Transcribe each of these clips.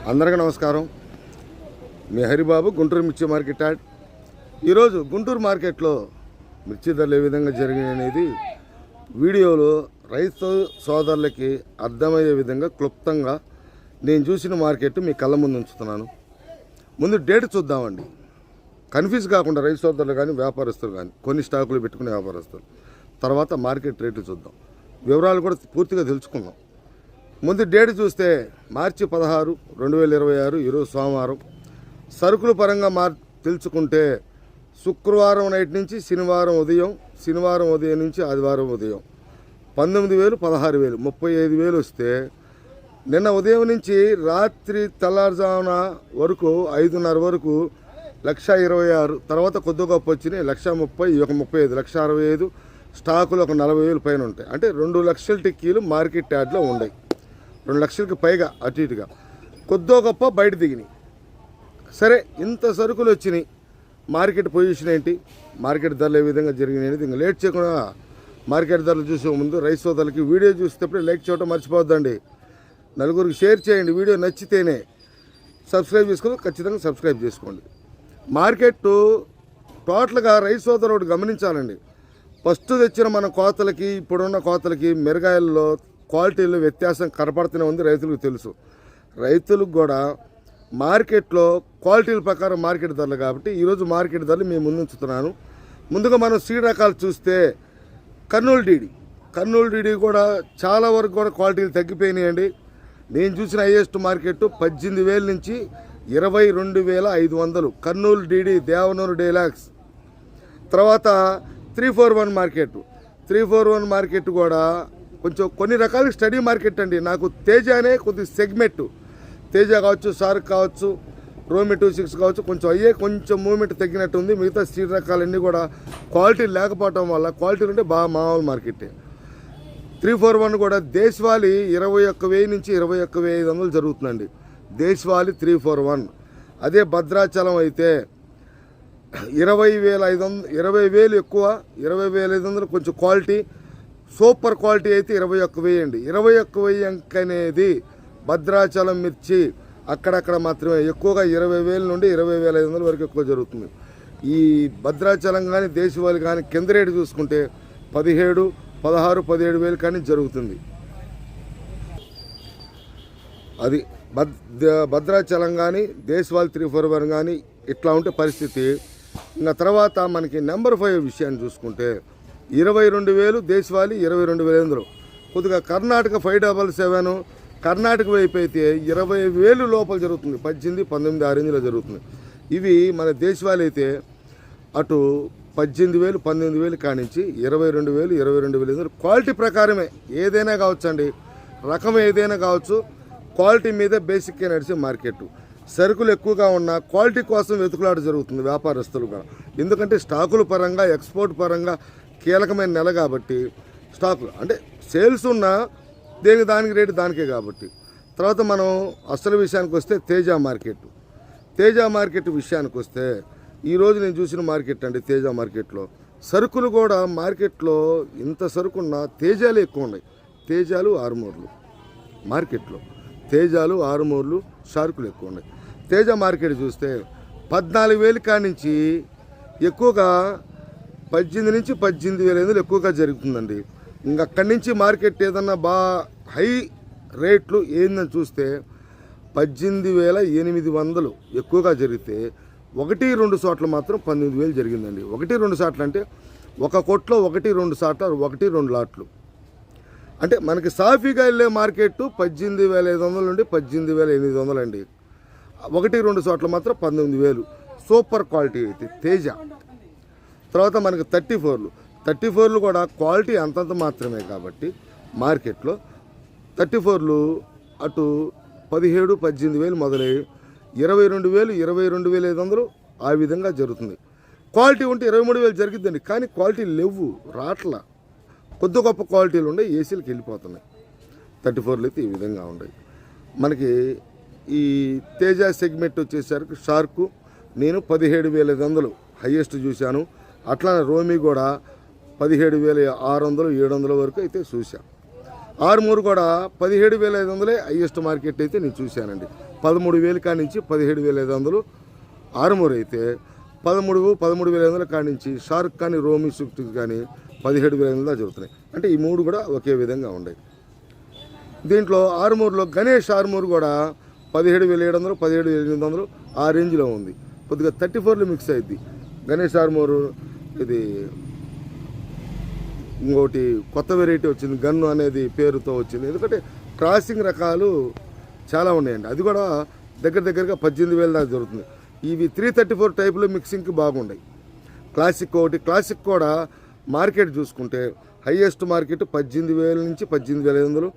అందరికీ నమస్కారం. మీ హరిబాబు, గుంటూరు మిర్చి మార్కెట్ యాడ్. ఈరోజు గుంటూరు మార్కెట్లో మిర్చి ధరలు ఏ విధంగా జరిగినాయి అనేది వీడియోలో రైతు సోదరులకి అర్థమయ్యే విధంగా క్లుప్తంగా నేను చూసిన మార్కెట్ మీ కళ్ళ ముందు ఉంచుతున్నాను. ముందు డేట్ చూద్దామండి, కన్ఫ్యూజ్ కాకుండా రైతు సోదరులు కానీ వ్యాపారస్తులు కానీ కొన్ని స్టాకులు పెట్టుకునే వ్యాపారస్తులు. తర్వాత మార్కెట్ రేట్లు చూద్దాం, వివరాలు కూడా పూర్తిగా తెలుసుకుందాం. ముందు డేట్ చూస్తే మార్చి 16, 2026 ఈరోజు సోమవారం. సరుకుల పరంగా తెలుసుకుంటే శుక్రవారం నైట్ నుంచి శనివారం ఉదయం నుంచి ఆదివారం ఉదయం 19,000, 16,000, 35,000 వస్తే నిన్న ఉదయం నుంచి రాత్రి తెల్లారుజామున వరకు 5:30 వరకు 1,26,000, తర్వాత కొద్ది గొప్ప వచ్చినాయి 1,30,000, ఒక 35, 1,65,000 స్టాకులు ఒక 40,000 పైన ఉంటాయి. అంటే 2 లక్షల టిక్కీలు మార్కెట్ యార్డ్లో ఉన్నాయి. 2 లక్షలకి పైగా అటు ఇటుగా కొద్దో గొప్ప బయట దిగినాయి. సరే, ఇంత సరుకులు వచ్చినాయి, మార్కెట్ పొజిషన్ ఏంటి, మార్కెట్ ధరలు ఏ విధంగా జరిగినాయి అనేది ఇంకా లేట్ చేయకుండా మార్కెట్ ధరలు చూసే ముందు రైతు సోదరులకి వీడియో చూసేటప్పుడు లైక్ చేయడం మర్చిపోద్దండి. నలుగురికి షేర్ చేయండి. వీడియో నచ్చితేనే సబ్స్క్రైబ్ చేసుకోండి, ఖచ్చితంగా సబ్స్క్రైబ్ చేసుకోండి. మార్కెట్ టోటల్గా రైతు సోదరుడు గమనించాలండి. ఫస్ట్ తెచ్చిన మన కోతలకి ఇప్పుడున్న కోతలకి మిరగాయల్లో క్వాలిటీలో వ్యత్యాసం కనపడుతూనే ఉంది, రైతులకు తెలుసు. రైతులకు కూడా మార్కెట్లో క్వాలిటీల ప్రకారం మార్కెట్ ధరలు కాబట్టి ఈరోజు మార్కెట్ ధరలు మేము ముందుంచుతున్నాను. ముందుగా మనం సీడ్ రకాలు చూస్తే కర్నూలు డీడీ కూడా చాలా వరకు కూడా క్వాలిటీలు తగ్గిపోయినాయండి. నేను చూసిన హైయెస్ట్ మార్కెట్ 18,000 నుంచి 22,500 కర్నూలు డీడీ దేవనూరు డీలాక్స్. తర్వాత 341 మార్కెట్ కూడా కొంచెం కొన్ని రకాల స్టడీ మార్కెట్ అండి. నాకు తేజ అనే కొద్ది సెగ్మెంట్, తేజ కావచ్చు, సార్క్ కావచ్చు, రోమి 26 కావచ్చు, కొంచెం మూమెంట్ తగ్గినట్టుంది. మిగతా సీడ్ రకాలన్నీ కూడా క్వాలిటీ లేకపోవటం వల్ల, క్వాలిటీ ఉంటే బాగా మామూలు మార్కెట్. 341 కూడా దేశవాళీ 21,000 నుంచి 21,500 జరుగుతుందండి. దేశవాళీ 341. అదే భద్రాచలం అయితే 20,000 ఎక్కువ, 20,500 కొంచెం క్వాలిటీ. సూపర్ క్వాలిటీ అయితే 21,000 అండి. 21,000 అంక అనేది భద్రాచలం మిర్చి అక్కడక్కడ మాత్రమే, ఎక్కువగా 20,000 నుండి 20,500 వరకు ఎక్కువ జరుగుతుంది. ఈ భద్రాచలం కానీ దేశవాళి కానీ కింద రేటు చూసుకుంటే 17, 16, 17,000 కానీ జరుగుతుంది. అది భద్రాచలం కానీ దేశవాళి 341 కానీ ఇట్లా ఉంటే పరిస్థితి. ఇంకా తర్వాత మనకి నెంబర్ 5 విషయాన్ని చూసుకుంటే 22,000 దేశవాళీ, 22,500. కొద్దిగా కర్ణాటక 577, కర్ణాటక వైపు అయితే 20,000 లోపల జరుగుతుంది. 18, 19 ఆ రేంజ్లో జరుగుతుంది. ఇవి మన దేశవాళీ అయితే అటు 18,000, 19,000 కానించి 22,000, 22,500. క్వాలిటీ ప్రకారమే ఏదైనా కావచ్చు అండి, రకం ఏదైనా కావచ్చు, క్వాలిటీ మీదే బేసిక్గా నడిచే మార్కెట్. సరుకులు ఎక్కువగా ఉన్న క్వాలిటీ కోసం వెతుకులాట జరుగుతుంది వ్యాపారస్తులుగా. ఎందుకంటే స్టాకుల పరంగా, ఎక్స్పోర్ట్ పరంగా కీలకమైన నెల కాబట్టి స్టాకులు అంటే సేల్స్ ఉన్నా దానికి రేటు దానికే కాబట్టి. తర్వాత మనం అసలు విషయానికి వస్తే తేజ మార్కెట్ విషయానికి వస్తే ఈరోజు నేను చూసిన మార్కెట్ అండి. తేజ మార్కెట్లో సరుకులు కూడా మార్కెట్లో ఇంత సరుకున్న తేజాలు ఎక్కువ ఉన్నాయి. తేజాలు, ఆరుమూర్లు మార్కెట్లో, తేజాలు, ఆరుమూర్లు, షార్కులు ఎక్కువ ఉన్నాయి. తేజ మార్కెట్ చూస్తే 14,000 కానించి ఎక్కువగా 18 నుంచి 18,500 ఎక్కువగా జరుగుతుందండి. ఇంకా అక్కడి నుంచి మార్కెట్ ఏదన్నా బాగా హై రేట్లు ఏందని చూస్తే 18,800 ఎక్కువగా జరిగితే 1-2 చోట్ల మాత్రం 19,000 జరిగిందండి. 1-2 చోట్ల అంటే ఒక కొట్లో 1-2 చోట్ల 1-2 లాట్లు. అంటే మనకి సాఫీగా వెళ్ళే మార్కెట్ 18,500 నుండి 18,800 అండి. 1-2 చోట్ల మాత్రం 19,000 సూపర్ క్వాలిటీ అయితే తేజ. తర్వాత మనకి 34లు కూడా క్వాలిటీ అంతంత మాత్రమే కాబట్టి మార్కెట్లో 34లు అటు 17, 18,000 మొదలై 22,000, 22,500 ఆ విధంగా జరుగుతుంది. క్వాలిటీ ఉంటే 23,000 జరిగిద్దండి. కానీ క్వాలిటీ లేవు, రాట్ల కొద్ది గొప్ప క్వాలిటీలు ఉండే ఏసీలకు వెళ్ళిపోతున్నాయి. 34లు అయితే ఈ విధంగా ఉన్నాయి. మనకి ఈ తేజ సెగ్మెంట్ వచ్చేసరికి షార్కు నేను 17,500 హైయెస్ట్ చూశాను. అట్లానే రోమి కూడా 17,600, 700 వరకు అయితే చూశాను. ఆరుమూరు కూడా 17,500 హైయెస్ట్ మార్కెట్ అయితే నేను చూశానండి. 13,000 కాడి నుంచి 17,500 ఆరుమూరు అయితే 13,500 కాడి నుంచి షారుఖ్ కానీ రోమి స్విఫ్ట్ కానీ 17,500 జరుగుతున్నాయి. అంటే ఈ మూడు కూడా ఒకే విధంగా ఉన్నాయి. దీంట్లో ఆరుమూరులో గణేష్ ఆరుమూరు కూడా 17,700 17,800 ఆ రేంజ్లో ఉంది. కొద్దిగా 34లో మిక్స్ అయింది. గణేష్ ఆరుమూరు ఇది ఇంకోటి కొత్త వెరైటీ వచ్చింది, గన్ను అనేది పేరుతో వచ్చింది. ఎందుకంటే క్రాసింగ్ రకాలు చాలా ఉన్నాయండి. అది కూడా దగ్గరగా 18,000 దాకా జరుగుతుంది. ఇవి 334 టైపులో మిక్సింగ్కి బాగున్నాయి. క్లాసిక్ ఒకటి, క్లాసిక్ కూడా మార్కెట్ చూసుకుంటే హైయెస్ట్ మార్కెట్ 18,000 నుంచి 18,500,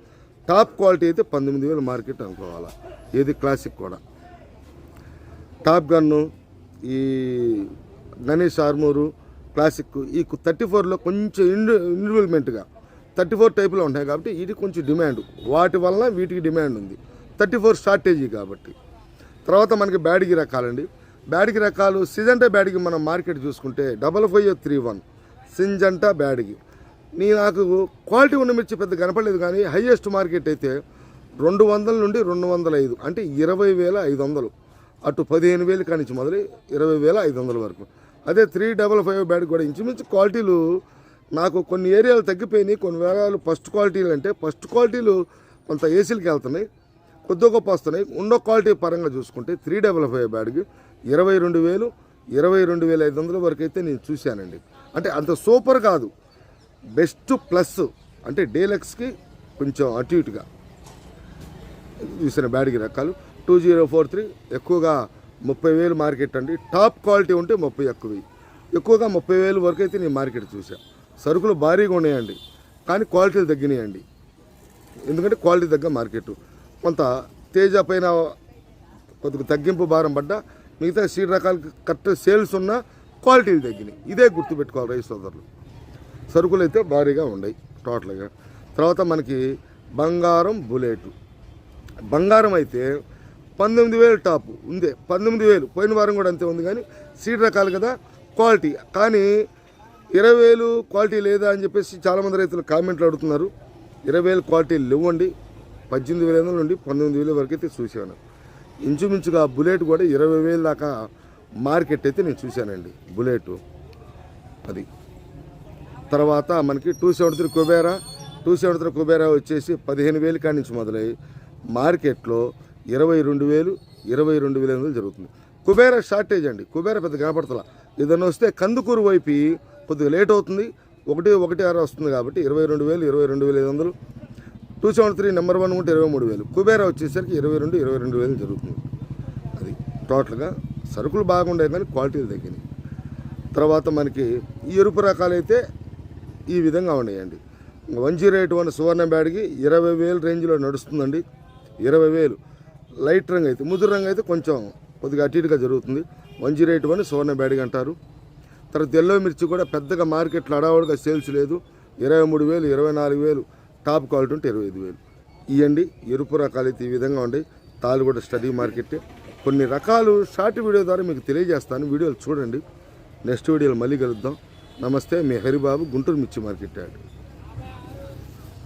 టాప్ క్వాలిటీ అయితే 19,000 మార్కెట్ అనుకోవాలి. ఏది క్లాసిక్ కూడా. టాప్ గన్ను, ఈ గణేష్ ఆర్మూరు, క్లాసిక్ ఈ 34లో కొంచెం ఇండివిజువల్మెంట్గా 34 టైపులో ఉంటాయి కాబట్టి వీటికి కొంచెం డిమాండ్, వాటి వలన వీటికి డిమాండ్ ఉంది. 34 షార్టేజీ కాబట్టి. తర్వాత మనకి బ్యాడిగి రకాలండి. బ్యాడిగి రకాలు సిజంటా బ్యాడిగి మనం మార్కెట్ చూసుకుంటే 5531 సింజంటా బ్యాడిగి. నాకు క్వాలిటీ ఉన్న మిర్చి పెద్ద కనపడలేదు, కానీ హైయెస్ట్ మార్కెట్ అయితే 200 నుండి 205, అంటే 20,500. అటు 15,000 కానించి మొదలు 20,500 వరకు. అదే 355 బ్యాడ్ కూడా ఇంచుమించు క్వాలిటీలు నాకు కొన్ని ఏరియాలు తగ్గిపోయినాయి. కొన్ని వేళలు ఫస్ట్ క్వాలిటీలు అంటే ఫస్ట్ క్వాలిటీలు కొంత ఏసీలకి వెళ్తున్నాయి, కొద్ది గొప్ప వస్తున్నాయి. ఉండో క్వాలిటీ పరంగా చూసుకుంటే 355 బ్యాడ్కి 22,000 22,500 వరకు అయితే నేను చూశానండి. అంటే అంత సూపర్ కాదు, బెస్ట్ ప్లస్, అంటే డీలక్స్కి కొంచెం అటు ఇటుగా చూసిన బ్యాడ్కి రకాలు. 2043 ఎక్కువగా 30,000 మార్కెట్ అండి. టాప్ క్వాలిటీ ఉంటే 30 ఎక్కువగా 30,000 వరకు అయితే నేను మార్కెట్ చూసా. సరుకులు భారీగా ఉన్నాయండి, కానీ క్వాలిటీలు తగ్గినాయండి. ఎందుకంటే క్వాలిటీ తగ్గ మార్కెట్. కొంత తేజ పైన కొద్దిగా తగ్గింపు భారం పడ్డా, మిగతా సీడ్ రకాలు కరెక్ట్ సేల్స్ ఉన్న క్వాలిటీలు తగ్గినాయి. ఇదే గుర్తుపెట్టుకోవాలి రైతు సోదరులు. సరుకులు అయితే భారీగా ఉన్నాయి టోటల్గా. తర్వాత మనకి బంగారం బుల్లెట్. బంగారం అయితే 19,000 టాప్ ఉంది, 19,000 పోయిన వారం కూడా అంతే ఉంది. కానీ సీడ్ రకాలు కదా, క్వాలిటీ. కానీ 20,000 క్వాలిటీ లేదా అని చెప్పేసి చాలామంది రైతులు కామెంట్లు అడుగుతున్నారు. 20,000 క్వాలిటీ లేవండి. 18,500 నుండి 19,000 వరకు అయితే చూశాను. ఇంచుమించుగా బుల్లెట్ కూడా 20,000 దాకా మార్కెట్ అయితే నేను చూశానండి బుల్లెట్. అది తర్వాత మనకి 273 కుబేరా వచ్చేసి 15,000 కాడి నుంచి మొదలై మార్కెట్లో 22,000 22,500 జరుగుతుంది. కుబేరా షార్టేజ్ అండి. కుబేరా పెద్ద కనపడతలా. ఏదైనా వస్తే కందుకూరు వైపు కొద్దిగా లేట్ అవుతుంది, 116 వస్తుంది కాబట్టి 22,000 22,500. 273 నెంబర్ 1 ఉంటే 23,000. కుబేరా వచ్చేసరికి 22 22,000 జరుగుతుంది. అది టోటల్గా సరుకులు బాగుండే కానీ క్వాలిటీలు తగ్గినాయి. తర్వాత మనకి ఈ ఎరుపు రకాలైతే ఈ విధంగా ఉన్నాయండి. 108 సువర్ణ బ్యాడ్కి 20,000 రేంజ్లో నడుస్తుందండి. 20,000 లైట్ రంగు అయితే, ముదురు రంగు అయితే కొంచెం కొద్దిగా అటు ఇటుగా జరుగుతుంది. 108 సువర్ణ బ్యాడ్కి అంటారు. తర్వాత ఎల్లో మిర్చి కూడా పెద్దగా మార్కెట్లో అడావుడిగా సేల్స్ లేదు. 23,000 24,000 టాప్ క్వాలిటీ ఉంటే 25,000. ఇవ్వండి ఎరుపు రకాలు అయితే ఈ విధంగా ఉన్నాయి. తాళ్ళు కూడా స్టడీ మార్కెట్. కొన్ని రకాలు షార్ట్ వీడియో ద్వారా మీకు తెలియజేస్తాను, వీడియోలు చూడండి. నెక్స్ట్ వీడియోలో మళ్ళీ కలుద్దాం. నమస్తే, మీ హరిబాబు, గుంటూరు మిర్చి మార్కెట్ యార్డ్.